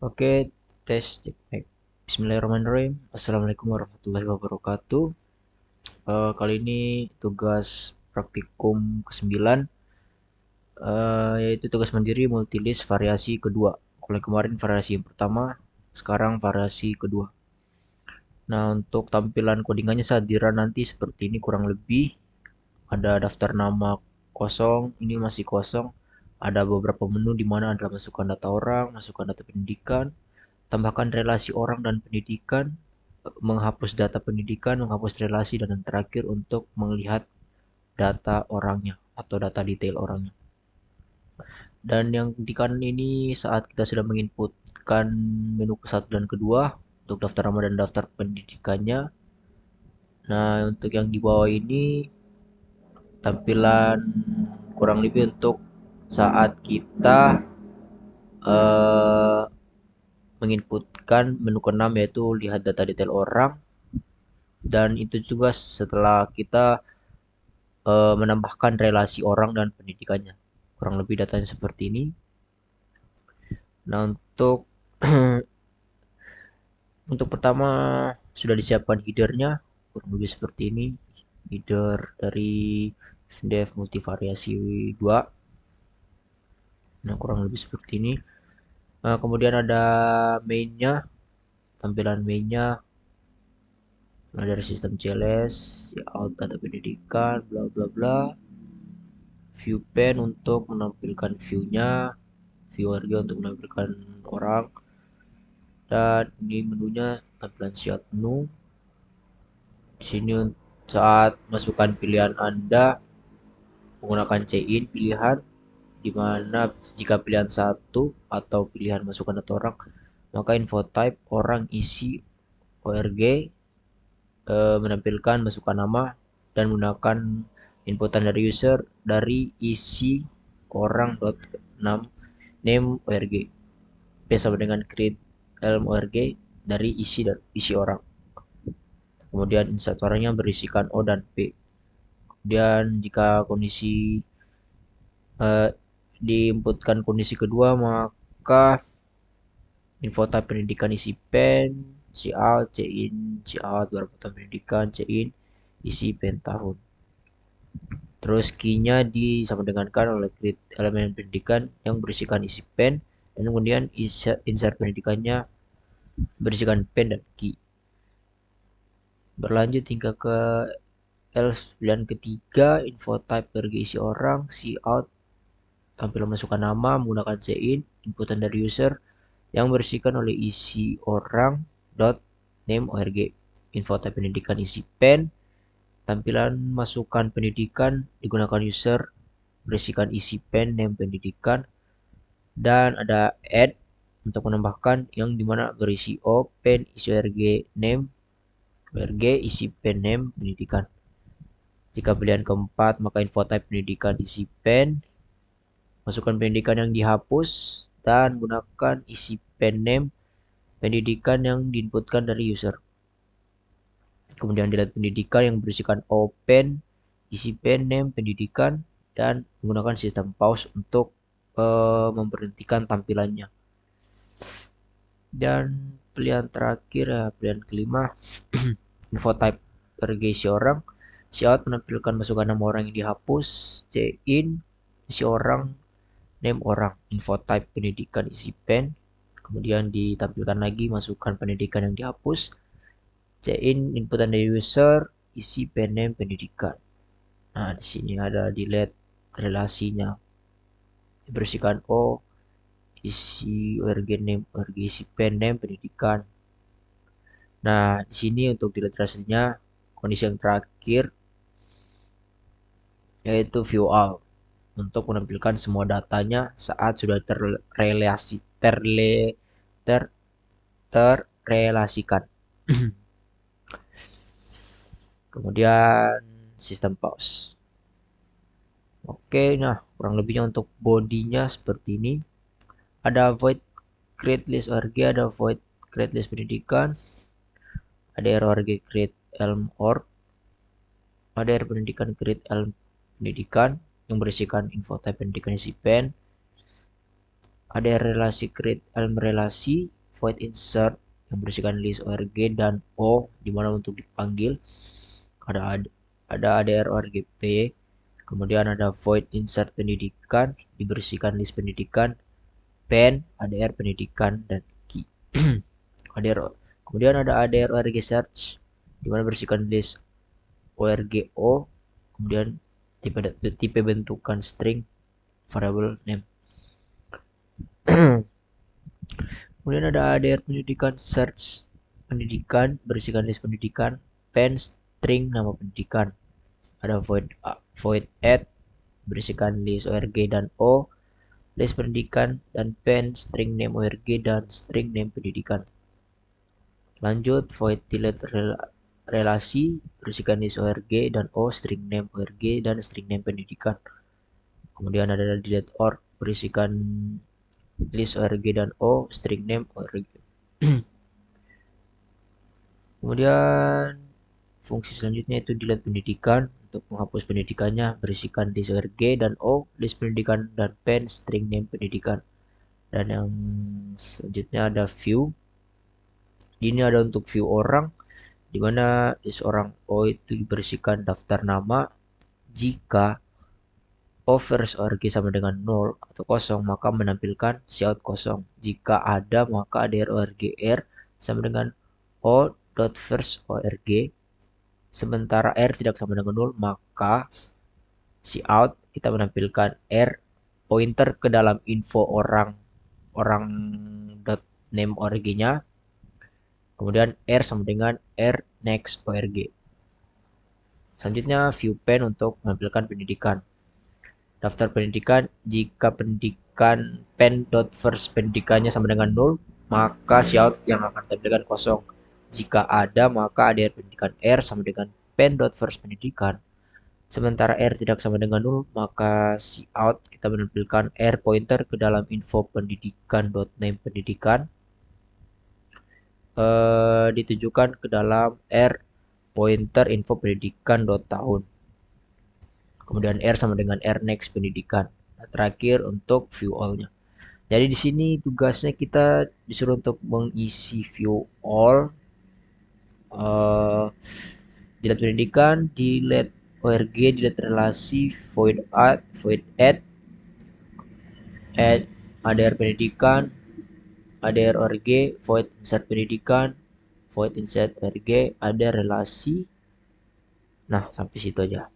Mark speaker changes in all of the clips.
Speaker 1: Oke, tes cek mic. Bismillahirrahmanirrahim. Assalamualaikum warahmatullahi wabarakatuh. Kali ini tugas praktikum ke-9, yaitu tugas mandiri multilist variasi kedua. Kalau kemarin variasi yang pertama, sekarang variasi kedua. Nah, untuk tampilan codingannya saat di run nanti seperti ini kurang lebih. Ada daftar nama kosong, ini masih kosong. Ada beberapa menu di mana ada masukkan data orang, masukkan data pendidikan, tambahkan relasi orang dan pendidikan, menghapus data pendidikan, menghapus relasi, dan yang terakhir untuk melihat data orangnya atau data detail orangnya. Dan yang di kanan ini saat kita sudah menginputkan menu ke satu dan kedua untuk daftar nama dan daftar pendidikannya. Nah, untuk yang di bawah ini tampilan kurang lebih untuk saat kita eh, menginputkan menu keenam yaitu lihat data detail orang, dan itu juga setelah kita menambahkan relasi orang dan pendidikannya. Kurang lebih datanya seperti ini. Nah, untuk pertama sudah disiapkan headernya, kurang lebih seperti ini. Header dari dev multivariasi 2. Nah, kurang lebih seperti ini. Nah, kemudian ada mainnya, tampilan mainnya. Nah, dari sistem CLS, out data pendidikan, bla bla bla. View pen untuk menampilkan view-nya, view harga untuk menampilkan orang, dan ini menunya tampilan siap menu. Di sini saat masukkan pilihan Anda menggunakan CIN pilihan, di mana jika pilihan satu atau pilihan masukkan data orang, maka info type orang isi ORG menampilkan masukkan nama dan menggunakan inputan dari user dari isi orang dot name ORG. Sama dengan create elm ORG dari isi orang. Kemudian insert orangnya berisikan O dan P. Kemudian jika kondisi eh, diinputkan kondisi kedua, maka info type pendidikan isi pen, cout, in, cout, berapa tahun pendidikan, in, isi pen tahun. Terus key-nya disama dengankan oleh create elemen pendidikan yang berisikan isi pen, dan kemudian insert pendidikannya berisikan pen dan key. Berlanjut hingga ke else pilihan ketiga, info type berisi orang, cout, tampil masukkan nama menggunakan in, inputan dari user yang berisikan oleh isi orang dot name org. Info type pendidikan isi pen, tampilan masukkan pendidikan digunakan user berisikan isi pen name pendidikan, dan ada add untuk menambahkan yang dimana berisi o pen isi org name org isi pen name pendidikan. Jika pilihan keempat, maka info type pendidikan isi pen, masukkan pendidikan yang dihapus, dan gunakan isi pen name pendidikan yang diinputkan dari user. Kemudian dilihat pendidikan yang berisikan open, isi pen name pendidikan, dan menggunakan sistem pause untuk memberhentikan tampilannya. Dan pilihan terakhir ya, pilihan kelima, info type isi orang. Cout menampilkan masukan nama orang yang dihapus, in, isi orang, name orang, info type pendidikan isi pen, kemudian ditampilkan lagi masukan pendidikan yang dihapus, in, inputan dari user, isi pen name pendidikan. Nah, di sini ada delete relasinya, dibersihkan O, isi org name, org isi pen name pendidikan. Nah, di sini untuk delete relasinya, kondisi yang terakhir yaitu view all untuk menampilkan semua datanya saat sudah terrelasikan. Kemudian sistem pause. Oke, nah kurang lebihnya untuk bodinya seperti ini. Ada void create list org, ada void create list pendidikan, ada error org create elm org, ada error pendidikan create elm pendidikan yang berisikan info type pendidikan isi pen, Ada relasi create elm relasi, void insert yang berisikan list org dan o di mana untuk dipanggil. Ada ADR org p, kemudian ada void insert pendidikan diberisikan list pendidikan, pen ADR pendidikan dan key. ADR. Kemudian ada ADR org search di mana berisikan list orgo, kemudian tipe bentukan string variable name. Kemudian ada ADR pendidikan search pendidikan berisikan list pendidikan, pen string nama pendidikan. Ada void add berisikan list org dan o, list pendidikan, dan pen string name org dan string name pendidikan. Lanjut void delete relasi berisikan list org dan o, string name org dan string name pendidikan. Kemudian ada delete org berisikan list org dan o, string name org. Kemudian fungsi selanjutnya itu delete pendidikan untuk menghapus pendidikannya berisikan list org dan o, list pendidikan dan pen string name pendidikan. Dan yang selanjutnya ada view. Ini ada untuk view orang, di mana list orang o itu diberisikan daftar nama. Jika o first org sama dengan 0 atau kosong, maka menampilkan cout kosong. Jika ada, maka ADR org r sama dengan o.first org. Sementara r tidak sama dengan 0, maka cout kita menampilkan r pointer ke dalam info orang name org-nya. Kemudian r sama dengan r next org. Selanjutnya view pen untuk menampilkan pendidikan. Daftar pendidikan, jika pendidikan pen.first pendidikannya sama dengan 0, maka cout yang akan tampilkan kosong. Jika ada, maka ADR pendidikan r sama dengan pen.first pendidikan. Sementara r tidak sama dengan 0, maka cout kita menampilkan r pointer ke dalam info pendidikan.name pendidikan, ditujukan ke dalam r pointer info pendidikan.tahun. Kemudian r sama dengan r next pendidikan. Nah, terakhir untuk view all-nya. Jadi di sini tugasnya kita disuruh untuk mengisi view all, delete pendidikan, delete org, delete relasi, void add, ADR pendidikan, ADR org, void insert pendidikan, void insert org, ada relasi. Nah, sampai situ aja.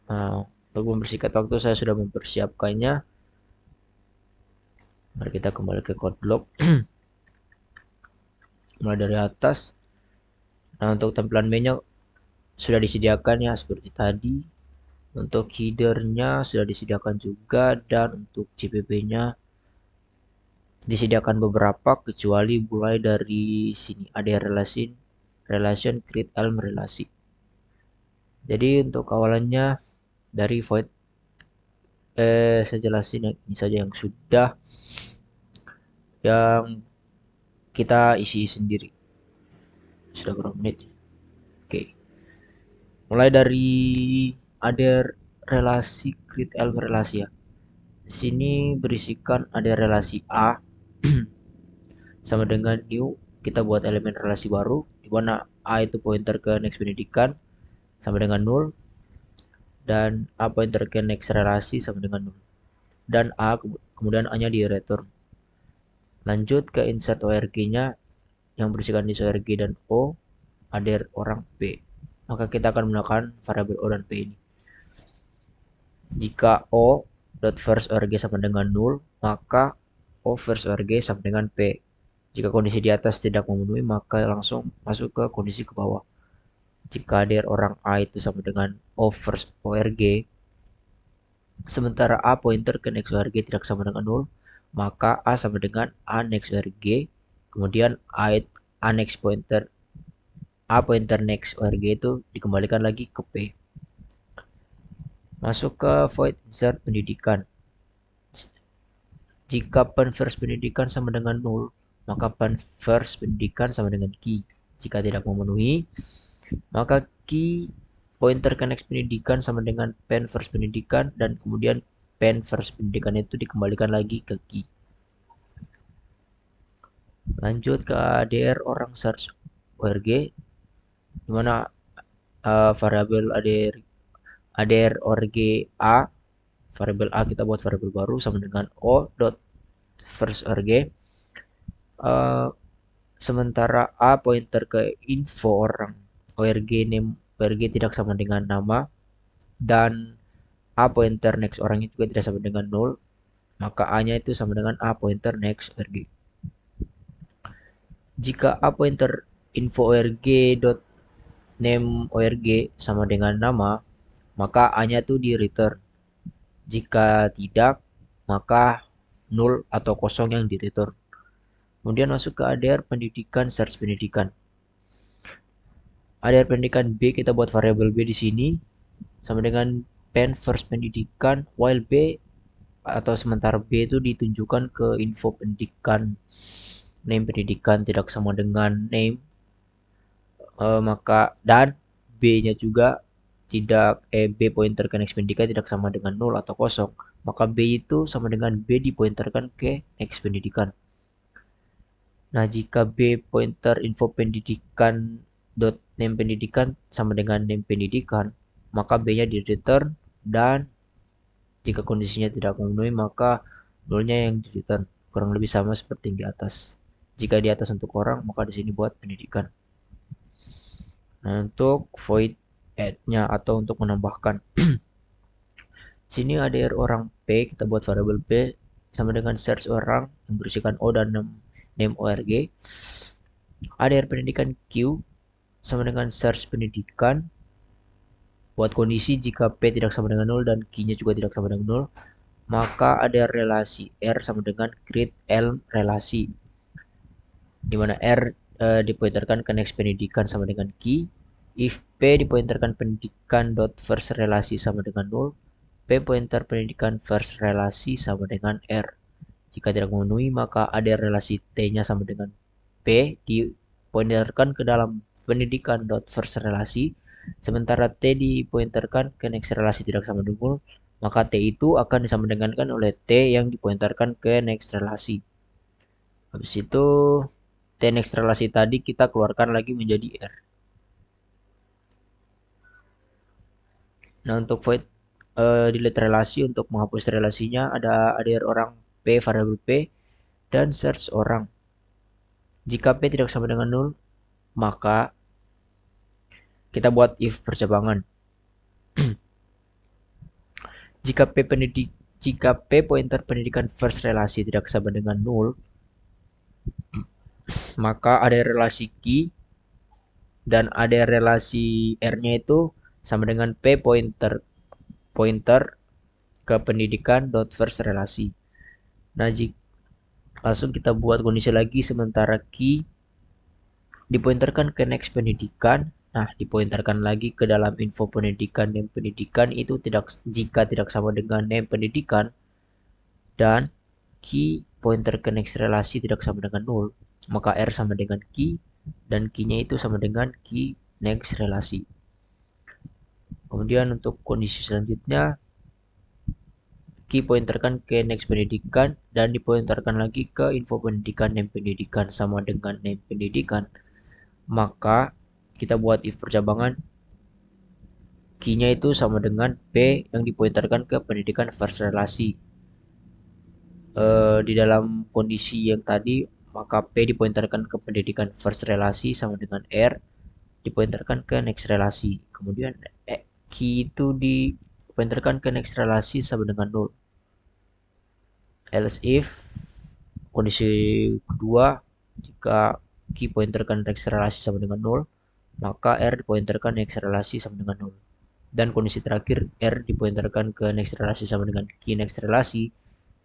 Speaker 1: Nah, untuk membersihkan waktu saya sudah mempersiapkannya. Mari kita kembali ke code block. Mulai dari atas. Nah, untuk tampilan mainnya sudah disediakan ya seperti tadi. Untuk headernya sudah disediakan juga, dan untuk CPP-nya disediakan beberapa, kecuali mulai dari sini ada relation create elm relasi. Jadi untuk awalannya dari void saya jelasin ini saja yang sudah yang kita isi sendiri. Sudah berapa menit? Oke. Mulai dari ada relasi create elm relasi ya. Di sini berisikan ada relasi A sama dengan new, kita buat elemen relasi baru di mana A itu pointer ke next pendidikan sama dengan 0, dan A pointer ke next relasi sama dengan 0, dan A kemudian A nya di return. Lanjut ke insert org-nya yang berisikan list org dan o, ADR orang p. Maka kita akan menggunakan variabel o dan p ini. Jika o.first org sama dengan 0, maka o first org sama dengan p. Jika kondisi di atas tidak memenuhi, maka langsung masuk ke kondisi ke bawah. Jika ADR orang A itu sama dengan o first org, sementara A pointer ke next org tidak sama dengan 0, maka A sama dengan A next org, kemudian A next pointer A pointer next org itu dikembalikan lagi ke P. Masuk ke void insert pendidikan. Jika pen first pendidikan sama dengan 0, maka pen first pendidikan sama dengan key. Jika tidak memenuhi, maka key pointer ke next pendidikan sama dengan pen first pendidikan, dan kemudian p pen first pendidikan itu dikembalikan lagi ke key. Lanjut ke ADR orang search ORG, di mana variabel ADR ORG A, variabel A kita buat variabel baru sama dengan O dot first ORG. Sementara A pointer ke info orang, ORG name ORG tidak sama dengan nama, dan A pointer next orang itu juga tidak sama dengan 0, maka A-nya itu sama dengan A pointer next ORG. Jika A pointer info ORG dot name ORG sama dengan nama, maka A-nya itu di return. Jika tidak, maka 0 atau kosong yang di return. Kemudian masuk ke ADR pendidikan search pendidikan. ADR pendidikan B kita buat variabel B di sini sama dengan pen first pendidikan, while B atau sementara B itu ditunjukkan ke info pendidikan, name pendidikan tidak sama dengan name, maka dan B-nya juga tidak B pointer ke next pendidikan tidak sama dengan 0 atau kosong, maka B itu sama dengan B dipointerkan ke next pendidikan. Nah, jika B pointer info pendidikan dot name pendidikan sama dengan name pendidikan, maka B-nya di return, dan jika kondisinya tidak memenuhi maka 0-nya yang di return. Kurang lebih sama seperti yang di atas. Jika di atas untuk orang, maka di sini buat pendidikan. Nah, untuk void add-nya atau untuk menambahkan. Sini ADR orang P, kita buat variabel P sama dengan search orang yang berisikan O dan name ORG. ADR pendidikan Q sama dengan search pendidikan. Buat kondisi jika P tidak sama dengan 0 dan Q-nya juga tidak sama dengan 0, maka ada relasi R sama dengan create L relasi, di mana R dipointerkan ke next pendidikan sama dengan key. If P dipointerkan pendidikan dot first relasi sama dengan 0, P pointer pendidikan first relasi sama dengan R. Jika tidak memenuhi, maka ada relasi T-nya sama dengan P dipointerkan ke dalam pendidikan dot first relasi, sementara T dipointerkan ke next relasi tidak sama dengan 0, maka T itu akan disamadengankan oleh T yang dipointerkan ke next relasi. Habis itu T next relasi tadi kita keluarkan lagi menjadi R. Nah, untuk void delete relasi, untuk menghapus relasinya ada ADR orang P variabel P dan search orang. Jika P tidak sama dengan 0, maka kita buat if percabangan. Jika P pointer pendidikan first relasi tidak sama dengan 0, maka ada relasi key dan ada relasi R-nya itu sama dengan P pointer ke pendidikan dot first relasi. Nah, langsung kita buat kondisi lagi, sementara key dipointerkan ke next pendidikan. Nah, dipointerkan lagi ke dalam info pendidikan, name pendidikan itu jika tidak sama dengan name pendidikan, dan key pointer ke next relasi tidak sama dengan 0, maka R sama dengan key dan key-nya itu sama dengan key next relasi. Kemudian untuk kondisi selanjutnya, key pointerkan ke next pendidikan dan dipointerkan lagi ke info pendidikan, name pendidikan sama dengan name pendidikan, maka kita buat if percabangan, key-nya itu sama dengan P yang dipointerkan ke pendidikan first relasi. Di dalam kondisi yang tadi, maka P dipointerkan ke pendidikan first relasi sama dengan R dipointerkan ke next relasi. Kemudian key itu dipointerkan ke next relasi sama dengan 0. Else if kondisi kedua, jika key pointerkan next relasi sama dengan 0, maka R dipointerkan next relasi sama dengan 0. Dan kondisi terakhir, R dipointerkan ke next relasi sama dengan key next relasi,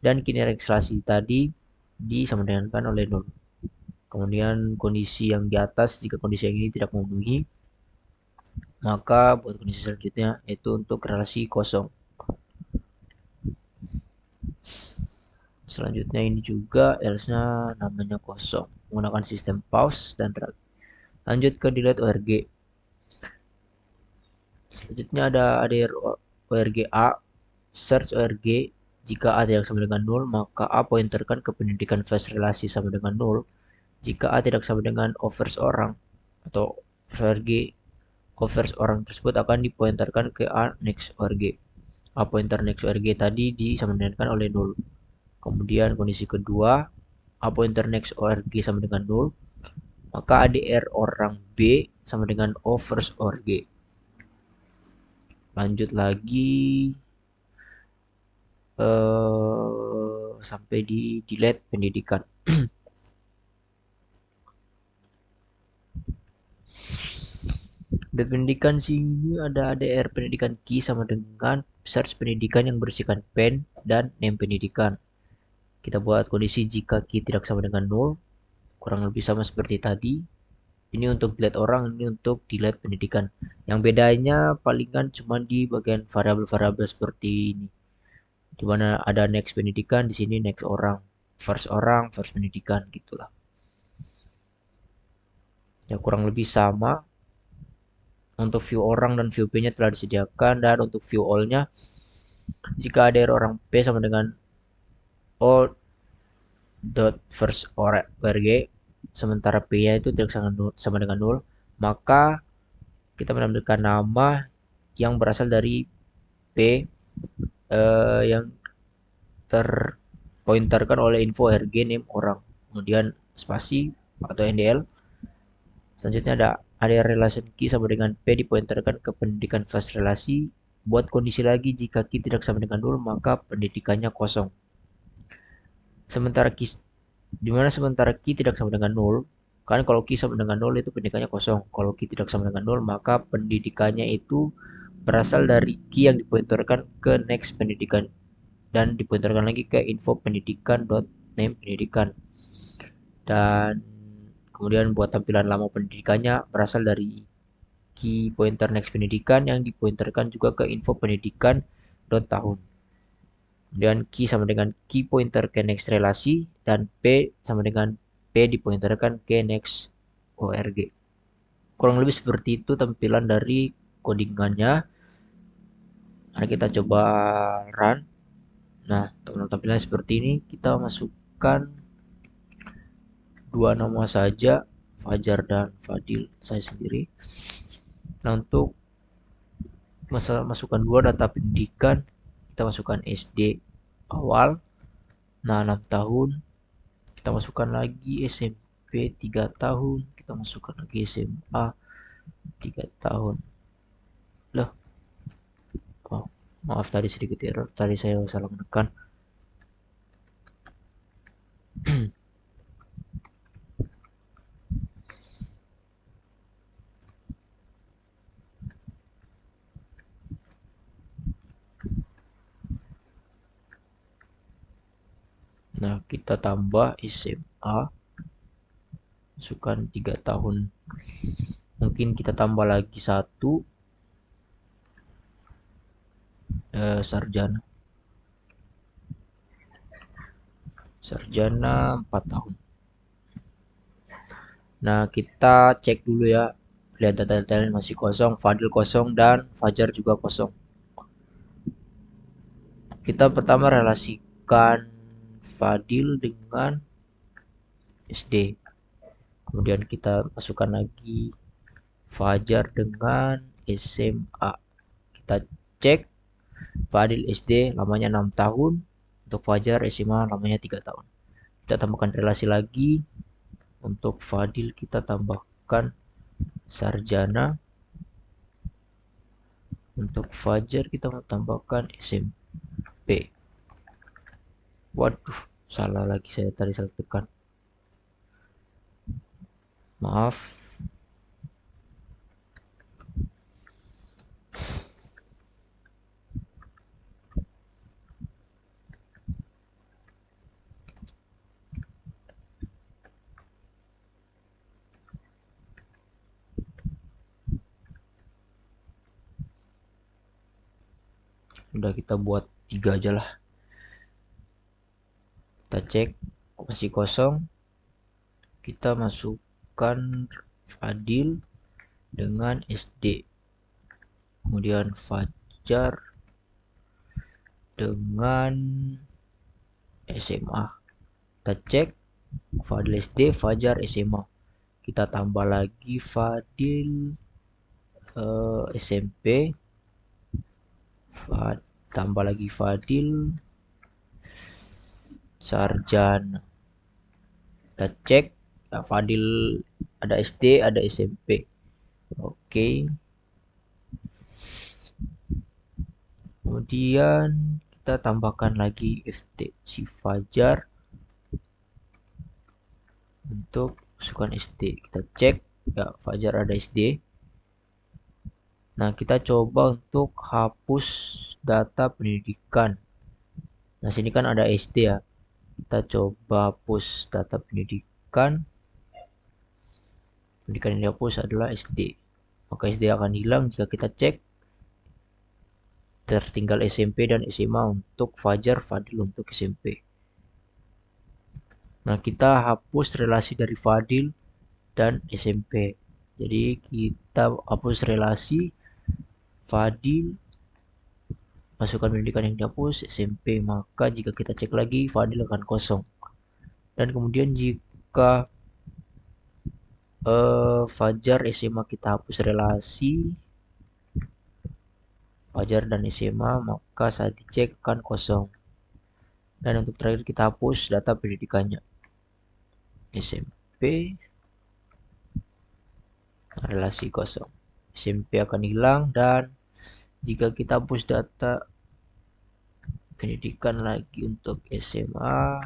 Speaker 1: dan key next relasi tadi disamadengankan oleh 0. Kemudian kondisi yang di atas, jika kondisi yang ini tidak memenuhi, maka buat kondisi selanjutnya yaitu untuk relasi kosong. Selanjutnya ini juga else-nya namanya kosong, menggunakan sistem pause dan drag. Lanjut ke delete ORG. Selanjutnya ada ADR ORG A, search ORG Jika A tidak sama dengan 0, maka A pointerkan ke pendidikan fast relasi sama dengan 0. Jika A tidak sama dengan offers orang atau ORG, offers orang tersebut akan dipointerkan ke A next ORG. A pointer next ORG tadi disamakan oleh 0. Kemudian kondisi kedua, A pointer next ORG sama dengan 0, maka ADR orang B sama dengan O first ORG. Lanjut lagi sampai di delete pendidikan. Delete pendidikan sini ada ADR pendidikan key sama dengan search pendidikan yang bersihkan pen dan name pendidikan. Kita buat kondisi jika key tidak sama dengan 0, kurang lebih sama seperti tadi. Ini untuk delete orang, ini untuk delete pendidikan. Yang bedanya palingan cuma di bagian variabel-variabel seperti ini. Di mana ada next pendidikan, di sini next orang, first pendidikan gitulah. Ya kurang lebih sama. Untuk view orang dan view P-nya telah disediakan, dan untuk view all-nya jika ada orang P sama dengan all dot first ORG, sementara P-nya itu tidak sama dengan 0, maka kita menampilkan nama yang berasal dari P yang terpointerkan oleh info RG name orang, kemudian spasi atau NDL. Selanjutnya ada relation key sama dengan P dipointerkan ke pendidikan fast relasi. Buat kondisi lagi, jika key tidak sama dengan 0, maka pendidikannya kosong. Sementara key sementara key tidak sama dengan 0, kan kalau key sama dengan 0 itu pendidikannya kosong. Kalau key tidak sama dengan 0, maka pendidikannya itu berasal dari key yang dipointerkan ke next pendidikan dan dipointerkan lagi ke info pendidikan name pendidikan. Dan kemudian buat tampilan lama pendidikannya berasal dari key pointer next pendidikan yang dipointerkan juga ke info pendidikan tahun. Kemudian key sama dengan key pointer ke next relasi, dan P sama dengan P dipointerkan ke next ORG. Kurang lebih seperti itu tampilan dari codingannya. Mari kita coba run. Nah, tampilannya seperti ini. Kita masukkan dua nama saja, Fajar dan Fadil, saya sendiri. Nah, untuk masukkan dua data pendidikan, kita masukkan SD awal, nah 6 tahun. Kita masukkan lagi SMP 3 tahun, kita masukkan lagi SMA 3 tahun. Loh, oh, maaf tadi sedikit error, tadi saya salah menekan. Nah, kita tambah SMA, masukkan 3 tahun. Mungkin kita tambah lagi satu, sarjana. Sarjana 4 tahun. Nah, kita cek dulu ya. Lihat data-datanya masih kosong, Fadil kosong, dan Fajar juga kosong. Kita pertama relasikan Fadil dengan SD. Kemudian kita masukkan lagi Fajar dengan SMA. Kita cek Fadil SD lamanya 6 tahun, untuk Fajar SMA lamanya 3 tahun. Kita tambahkan relasi lagi. Untuk Fadil kita tambahkan sarjana. Untuk Fajar kita tambahkan SMP. Waduh, salah lagi, saya tadi salah tekan. Maaf. Udah, kita buat 3 aja lah. Kita cek masih kosong. Kita masukkan Fadil dengan SD. Kemudian Fajar dengan SMA. Kita cek Fadil SD, Fajar SMA. Kita tambah lagi Fadil SMP, tambah lagi Fadil Sarjana. Kita cek Fadil ada SD, ada SMP. Oke. Kemudian kita tambahkan lagi FT si Fajar untuk masukkan SD. Kita cek ya Fajar ada SD. Nah, kita coba untuk hapus data pendidikan. Nah, sini kan ada SD ya. Kita coba hapus data pendidikan. Pendidikan yang dihapus adalah SD. Maka SD akan hilang jika kita cek tertinggal SMP dan SMA untuk Fajar, Fadil untuk SMP. Nah, kita hapus relasi dari Fadil dan SMP. Jadi kita hapus relasi Fadil, masukkan pendidikan yang dihapus SMP. Maka jika kita cek lagi Fadil akan kosong. Dan kemudian jika Fajar SMA kita hapus relasi Fajar dan SMA, maka saat dicek akan kosong. Dan untuk terakhir kita hapus data pendidikannya. SMP relasi kosong. SMP akan hilang, dan jika kita hapus data pendidikan lagi untuk SMA,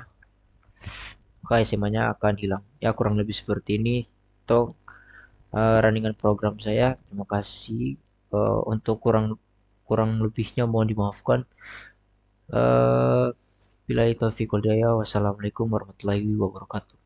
Speaker 1: maka SMA-nya akan hilang. Ya, kurang lebih seperti ini untuk runningan program saya. Terima kasih. Untuk kurang lebihnya mohon dimaafkan. Billahi taufiq wal hidayah. Wassalamualaikum warahmatullahi wabarakatuh.